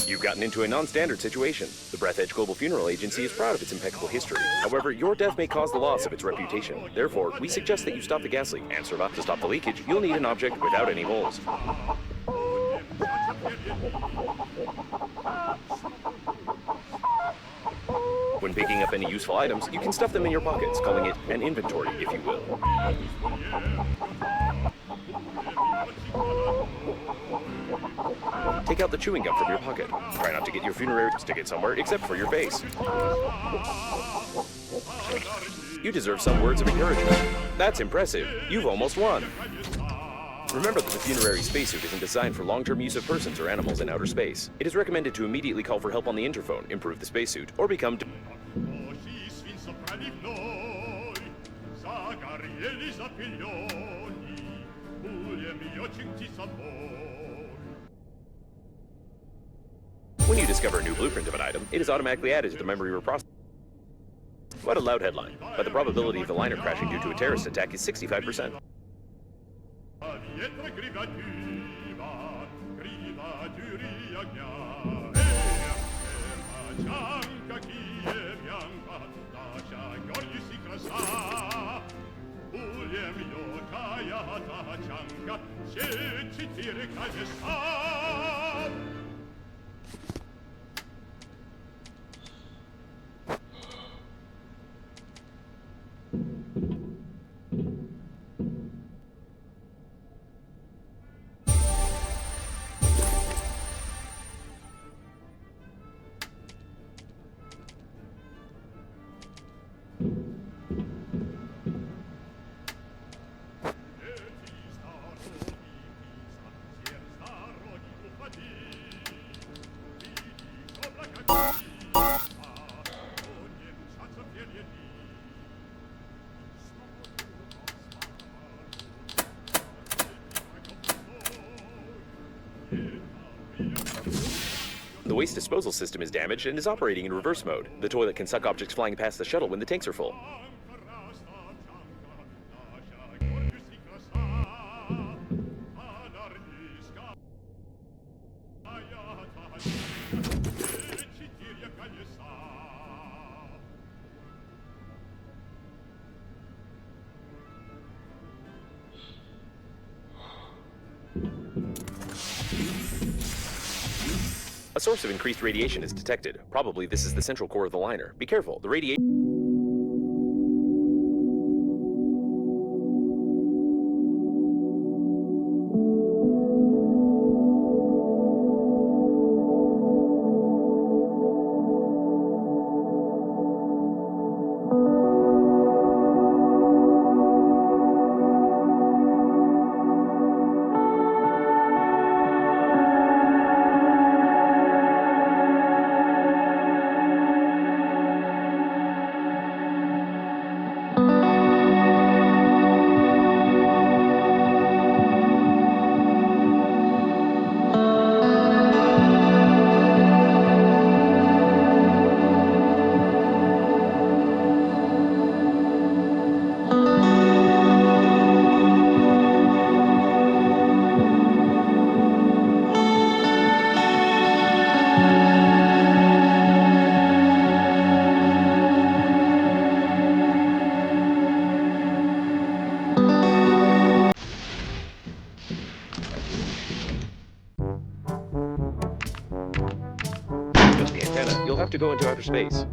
You've gotten into a non-standard situation. The Breathedge Global Funeral Agency is proud of its impeccable history. However, your death may cause the loss of its reputation. Therefore, we suggest that you stop the gas leak and survive. To stop the leakage, you'll need an object without any holes. When picking up any useful items, you can stuff them in your pockets, calling it an inventory, if you will. Take out the chewing gum from your pocket. Try not to get your funerary to stick it somewhere except for your face. You deserve some words of encouragement. That's impressive. You've almost won. Remember that the funerary spacesuit isn't designed for long-term use of persons or animals in outer space. It is recommended to immediately call for help on the interphone, improve the spacesuit, or become... When you discover a new blueprint of an item, it is automatically added to the memory reprocessor. What a loud headline, but the probability of the liner crashing due to a terrorist attack is 65%. The waste disposal system is damaged and is operating in reverse mode. The toilet can suck objects flying past the shuttle when the tanks are full. A source of increased radiation is detected. Probably this is the central core of the liner. Be careful, the radiation... You'll have to go into outer space.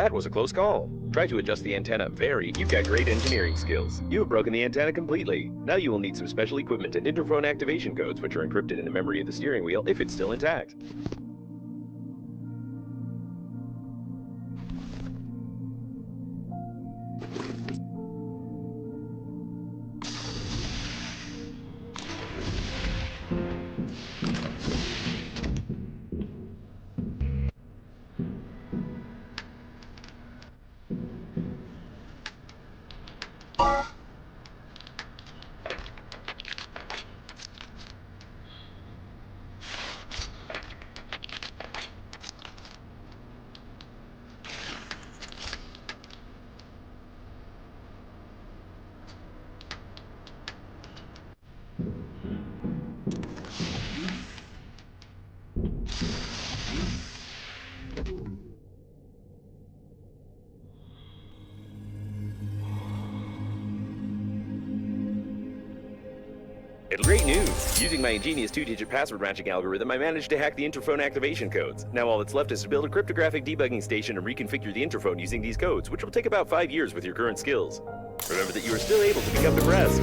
That was a close call. Try to adjust the antenna very. You've got great engineering skills. You have broken the antenna completely. Now you will need some special equipment and interphone activation codes, which are encrypted in the memory of the steering wheel if it's still intact. It's great news! Using my ingenious two-digit password matching algorithm, I managed to hack the interphone activation codes. Now all that's left is to build a cryptographic debugging station and reconfigure the interphone using these codes, which will take about 5 years with your current skills. Remember that you are still able to become depressed.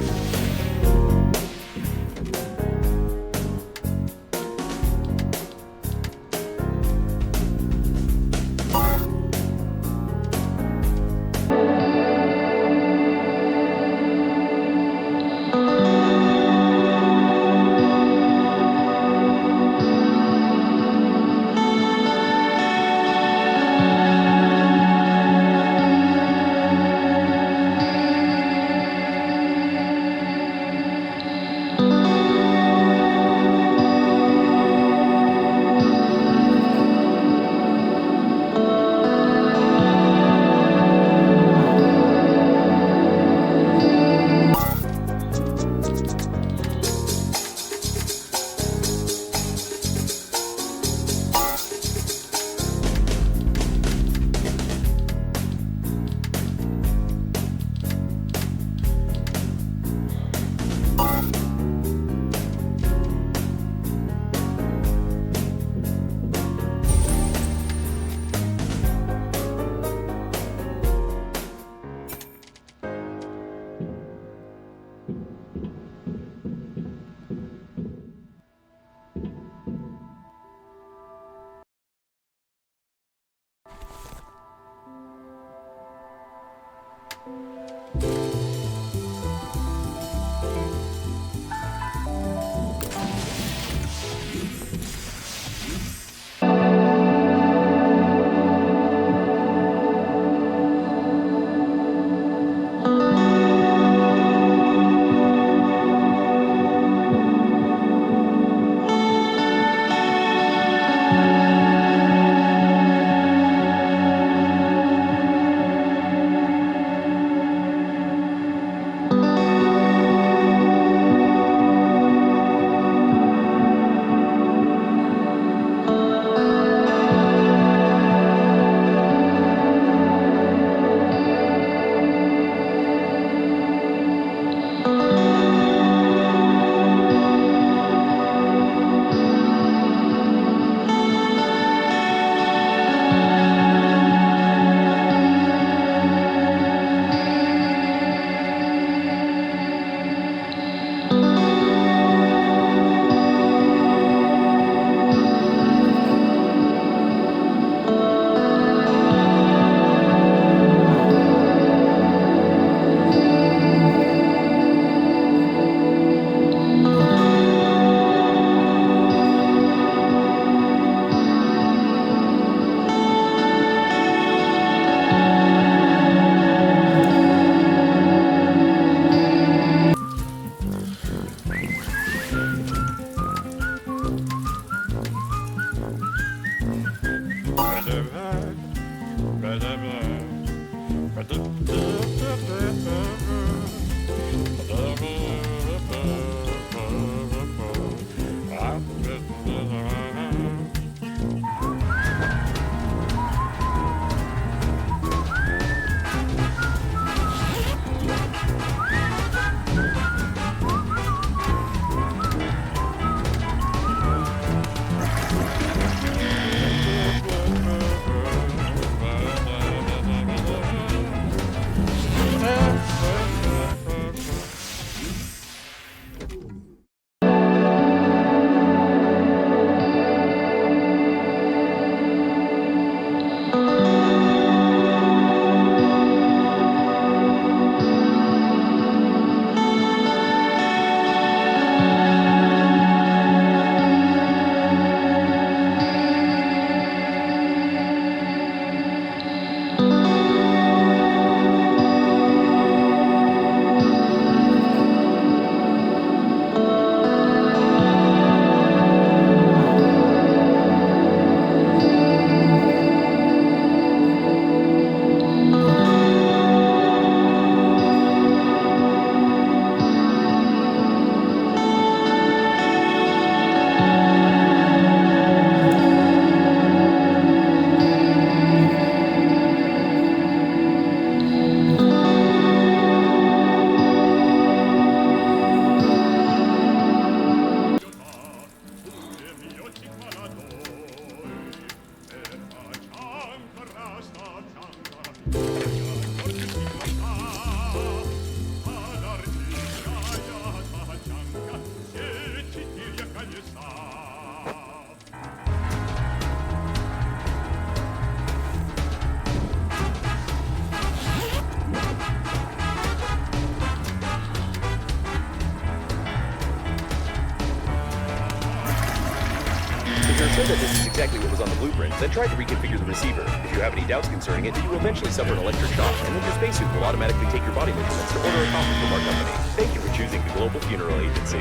If you're sure that this is exactly what was on the blueprint, then try to reconfigure the receiver. If you have any doubts concerning it, you will eventually suffer an electric shock, and then your spacesuit will automatically take your body measurements to order a coffee from our company. Thank you for choosing the Global Funeral Agency.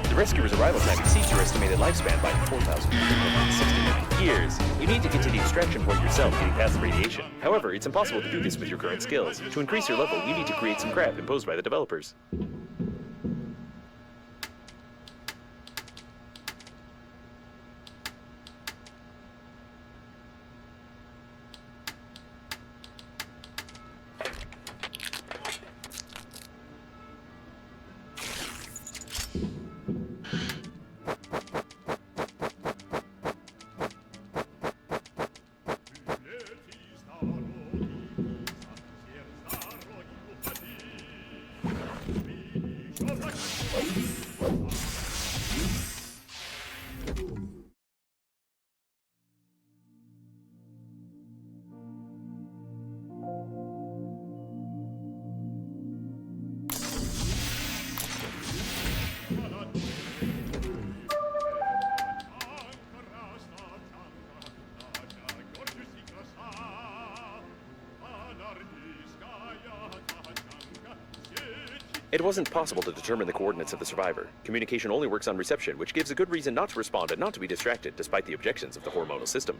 The rescuer's arrival time exceeds your estimated lifespan by 4,369 years. You need to get to the extraction point yourself, getting past the radiation. However, it's impossible to do this with your current skills. To increase your level, you need to create some crap imposed by the developers. It wasn't possible to determine the coordinates of the survivor. Communication only works on reception, which gives a good reason not to respond and not to be distracted, despite the objections of the hormonal system.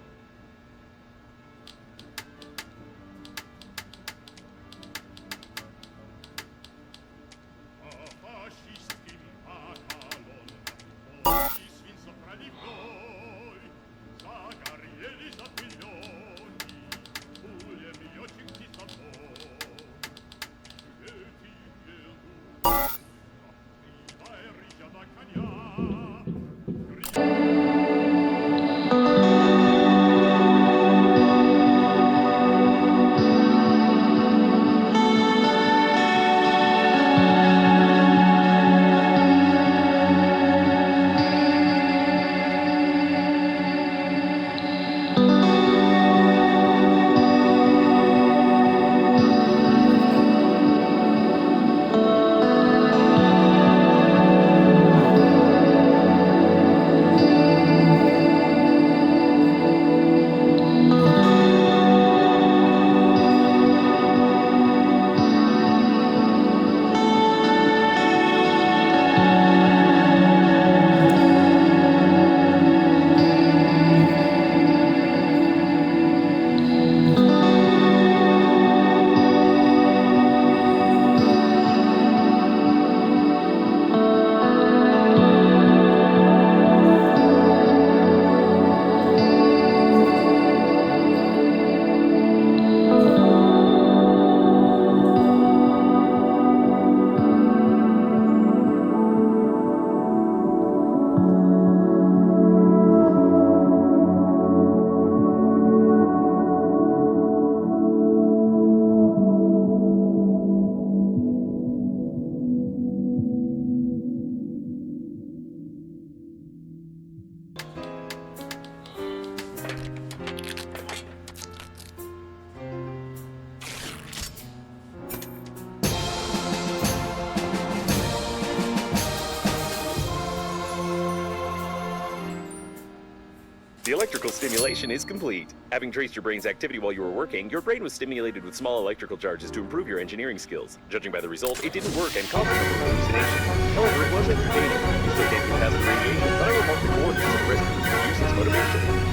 The electrical stimulation is complete. Having traced your brain's activity while you were working, your brain was stimulated with small electrical charges to improve your engineering skills. Judging by the result, it didn't work and caused a number of hallucinations. However, it was entertaining. You still can't get past the radiation, but I will mark the coordinates of the rescue to use as motivation.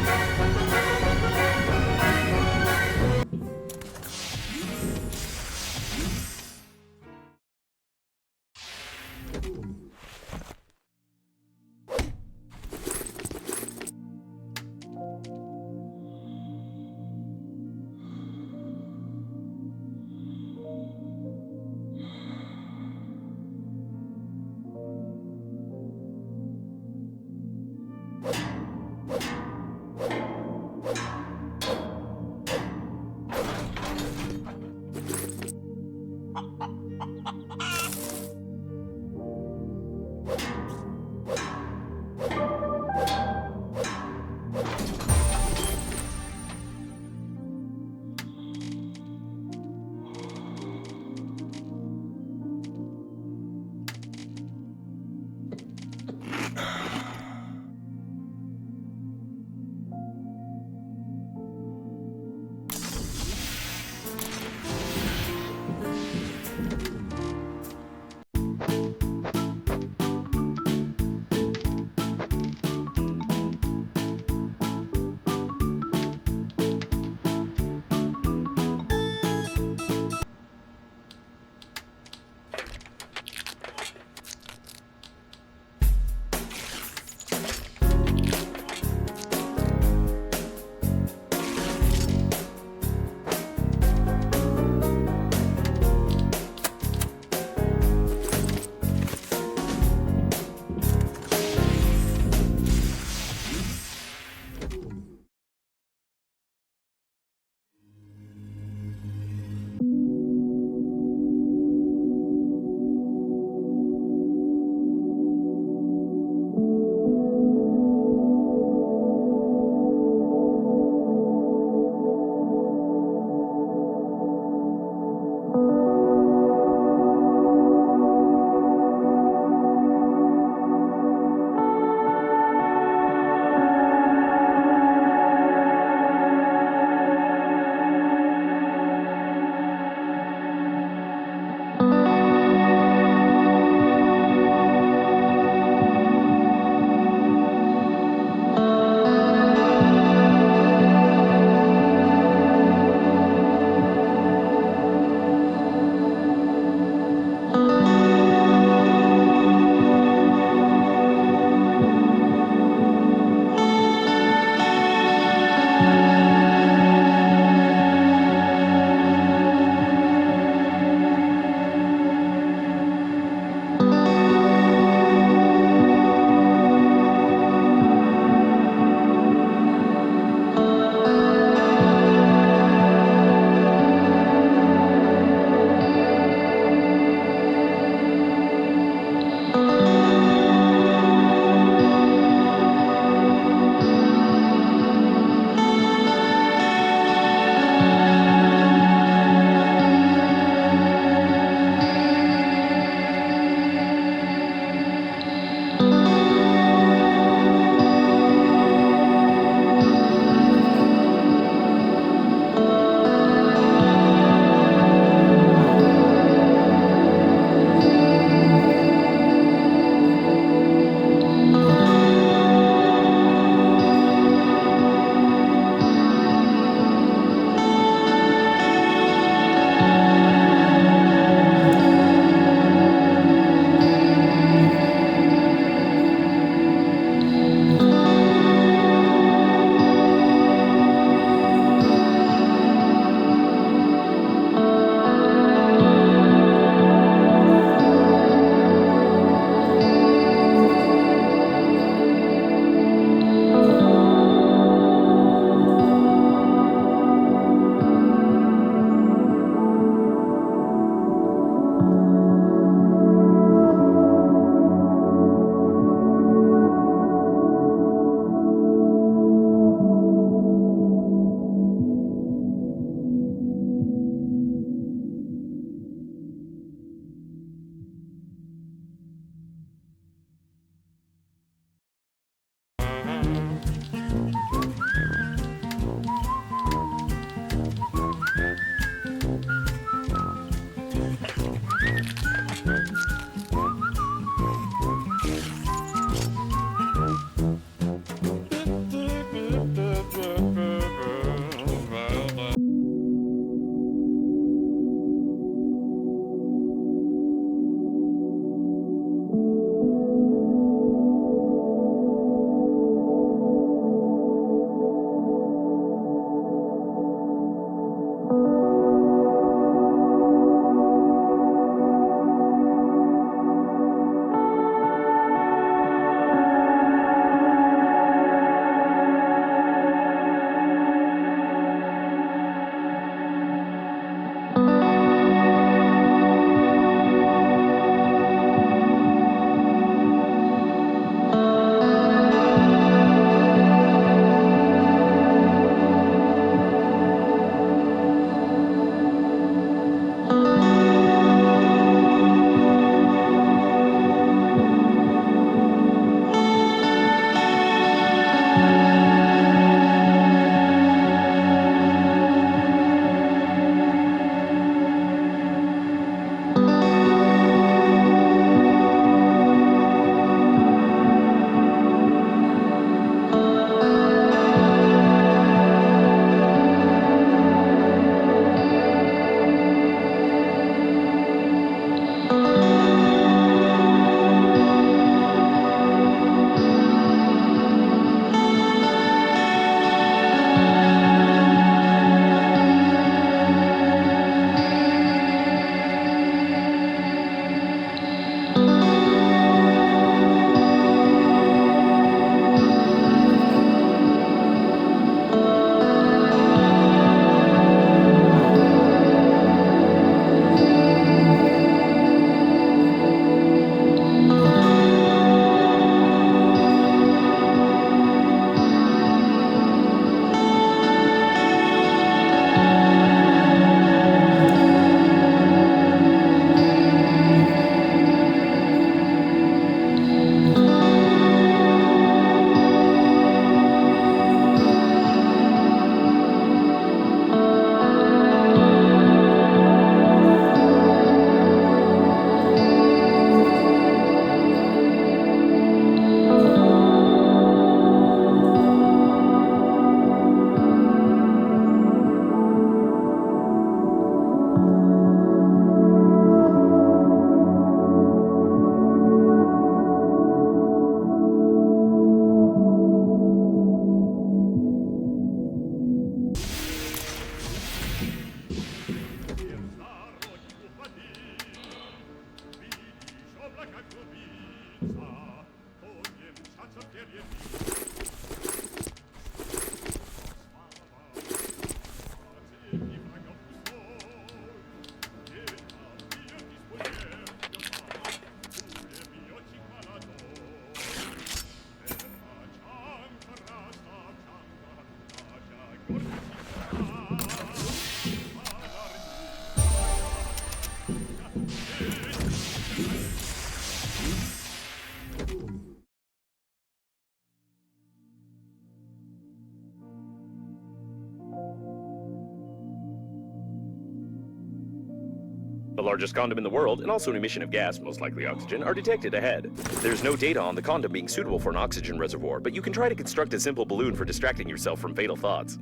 The largest condom in the world, and also an emission of gas, most likely oxygen, are detected ahead. There's no data on the condom being suitable for an oxygen reservoir, but you can try to construct a simple balloon for distracting yourself from fatal thoughts.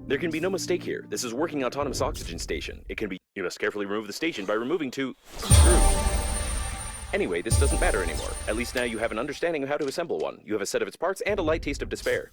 There can be no mistake here. This is a working autonomous oxygen station. You must carefully remove the station by removing two screws. Anyway, this doesn't matter anymore. At least now you have an understanding of how to assemble one. You have a set of its parts and a light taste of despair.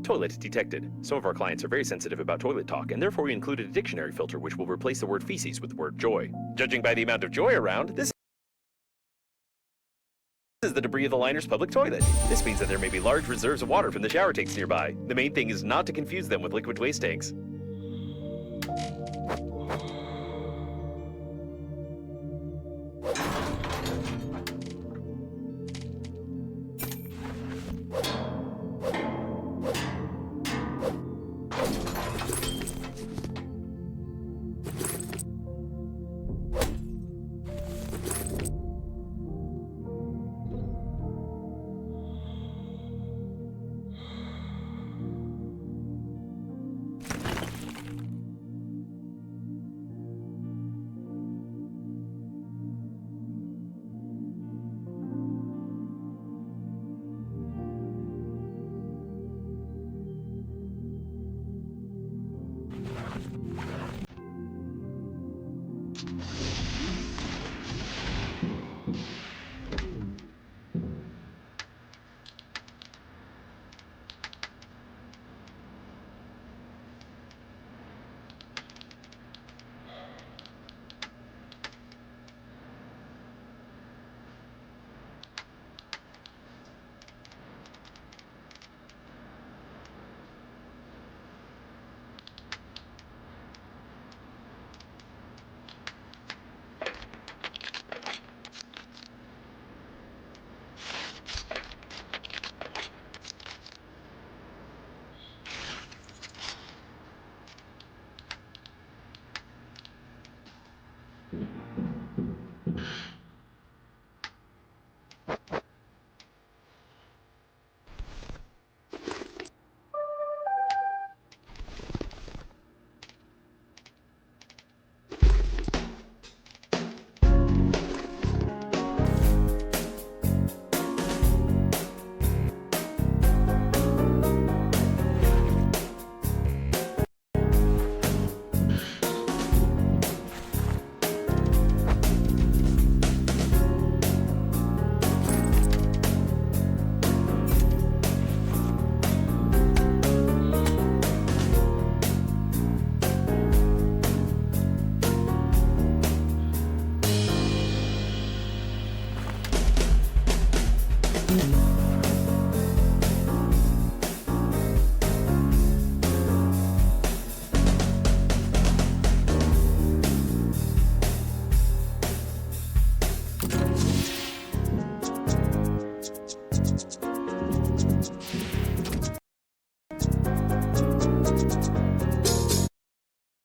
Toilet detected. Some of our clients are very sensitive about toilet talk, and therefore we included a dictionary filter which will replace the word feces with the word joy. Judging by the amount of joy around, this is the debris of the liner's public toilet. This means that there may be large reserves of water from the shower tanks nearby. The main thing is not to confuse them with liquid waste tanks.